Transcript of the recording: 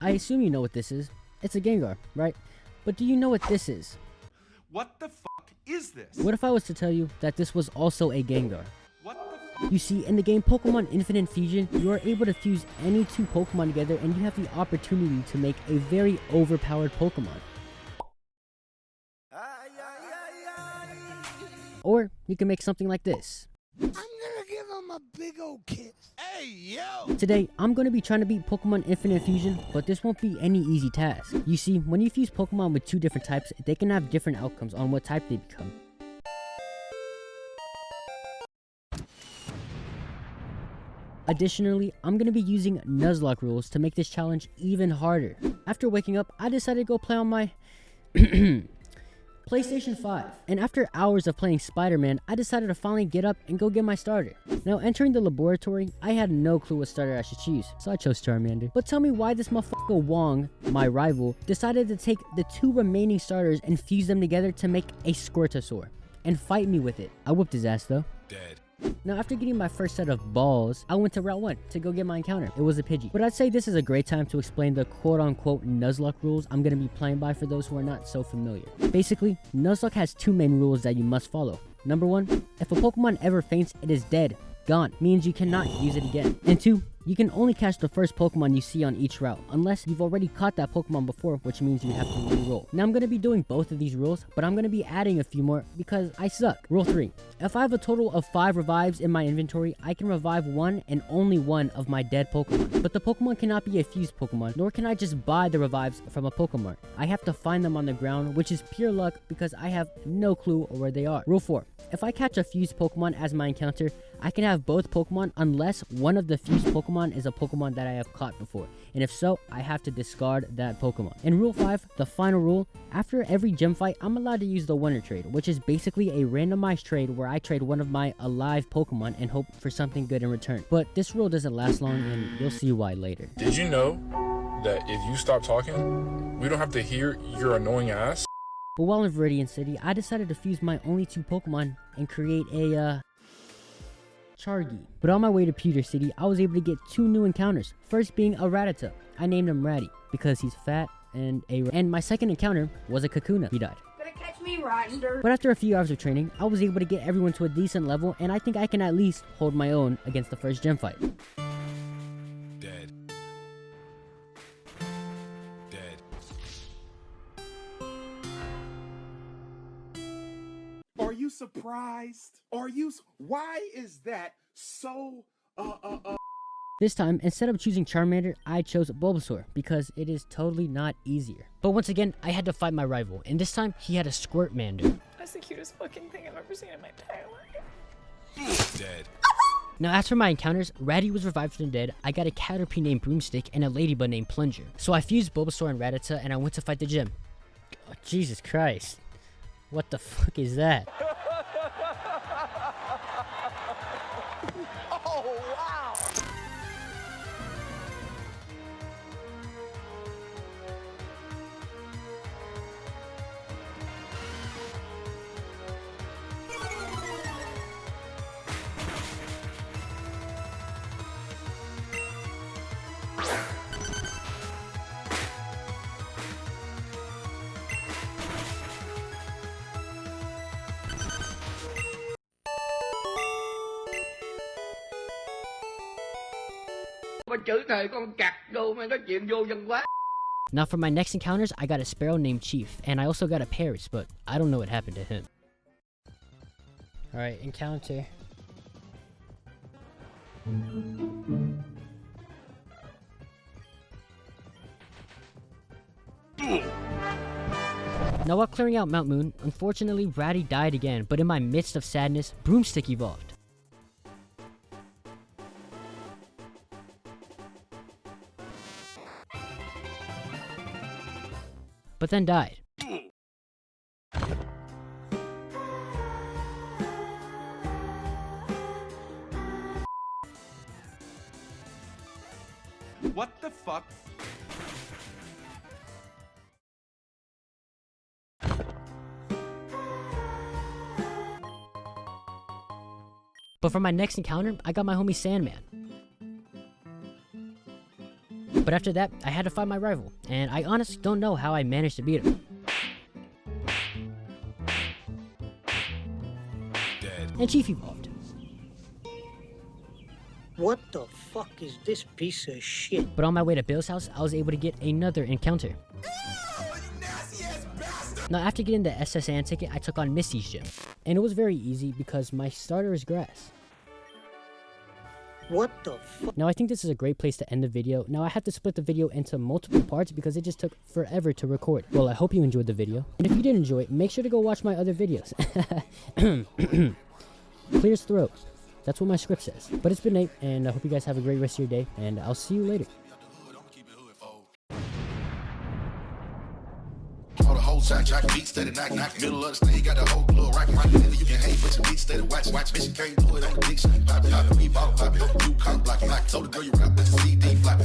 I assume you know what this is. It's a Gengar, right? But do you know what this is? What the fuck is this? What if I was to tell you that this was also a Gengar? What the f? You see, in the game Pokemon Infinite Fusion, you are able to fuse any two Pokemon together and you have the opportunity to make a very overpowered Pokemon. Or you can make something like this. I'm gonna give him a big old kiss. Hey, yo! Today, I'm going to be trying to beat Pokemon Infinite Fusion, but this won't be any easy task. You see, when you fuse Pokemon with two different types, they can have different outcomes on what type they become. Additionally, I'm going to be using Nuzlocke rules to make this challenge even harder. After waking up, I decided to go play on my PlayStation 5. And after hours of playing Spider-Man, I decided to finally get up and go get my starter. Now, entering the laboratory, I had no clue what starter I should choose, so I chose Charmander. But tell me why this motherfucker Wong, my rival, decided to take the two remaining starters and fuse them together to make a Squirtosaur and fight me with it. I whooped his ass though. Dead. Now, after getting my first set of balls, I went to Route 1 to go get my encounter. It was a Pidgey. But I'd say this is a great time to explain the quote-unquote Nuzlocke rules I'm going to be playing by for those who are not so familiar. Basically, Nuzlocke has two main rules that you must follow. Number 1, if a Pokemon ever faints, it is dead. Gone. Means you cannot use it again. And 2, you can only catch the first Pokemon you see on each route, unless you've already caught that Pokemon before, which means you have to re-roll. Now I'm going to be doing both of these rules, but I'm going to be adding a few more because I suck. Rule 3. If I have a total of 5 revives in my inventory, I can revive one and only one of my dead Pokemon. But the Pokemon cannot be a fused Pokemon, nor can I just buy the revives from a Pokemart. I have to find them on the ground, which is pure luck because I have no clue where they are. Rule 4. If I catch a fused Pokemon as my encounter, I can have both Pokemon unless one of the fused Pokemon is a Pokemon that I have caught before. And if so, I have to discard that Pokemon. And Rule 5, the final rule, after every gym fight, I'm allowed to use the Wonder Trade, which is basically a randomized trade where I trade one of my alive Pokemon and hope for something good in return. But this rule doesn't last long and you'll see why later. Did you know that if you stop talking, we don't have to hear your annoying ass? But while in Viridian City, I decided to fuse my only two Pokemon and create a Chargy. But on my way to Pewter City, I was able to get two new encounters. First being a Rattata. I named him Ratty because he's fat and my second encounter was a Kakuna. He died. Gonna catch me riding. But after a few hours of training, I was able to get everyone to a decent level, and I think I can at least hold my own against the first gym fight. Dead. Dead. Are you surprised? Why is that so, This time, instead of choosing Charmander, I chose Bulbasaur because it is totally not easier. But once again, I had to fight my rival, and this time, he had a Squirtmander. That's the cutest fucking thing I've ever seen in my entire life. Dead. Now, as for my encounters, Ratty was revived from the dead, I got a Caterpie named Broomstick, and a Ladybug named Plunger. So I fused Bulbasaur and Rattata, and I went to fight the gym. Oh, Jesus Christ. What the fuck is that? Now for my next encounters, I got a Sparrow named Chief, and I also got a Paris, but I don't know what happened to him. Alright, encounter. Now while clearing out Mount Moon, unfortunately Ratty died again, but in my midst of sadness, Broomstick evolved. But then died. What the fuck? But for my next encounter, I got my homie Sandman. But after that, I had to find my rival, and I honestly don't know how I managed to beat him. Dead. And Chief evolved. What the fuck is this piece of shit? But on my way to Bill's house, I was able to get another encounter. Now, after getting the SSN ticket, I took on Misty's gym. And it was very easy because my starter is grass. What the fuck? Now, I think this is a great place to end the video. Now, I had to split the video into multiple parts because it just took forever to record. Well, I hope you enjoyed the video. And if you did enjoy it, make sure to go watch my other videos. Clears throat. That's what my script says. But it's been Nate, and I hope you guys have a great rest of your day, and I'll see you later. All the whole side, jack beat steady, knock, middle of the stage, got the whole club rockin', you can hate, but your beat steady, watch, bitch, you can't do it on the diction, pop it, we ball, pop it, you come block, told the girl you rap, but the CD flop.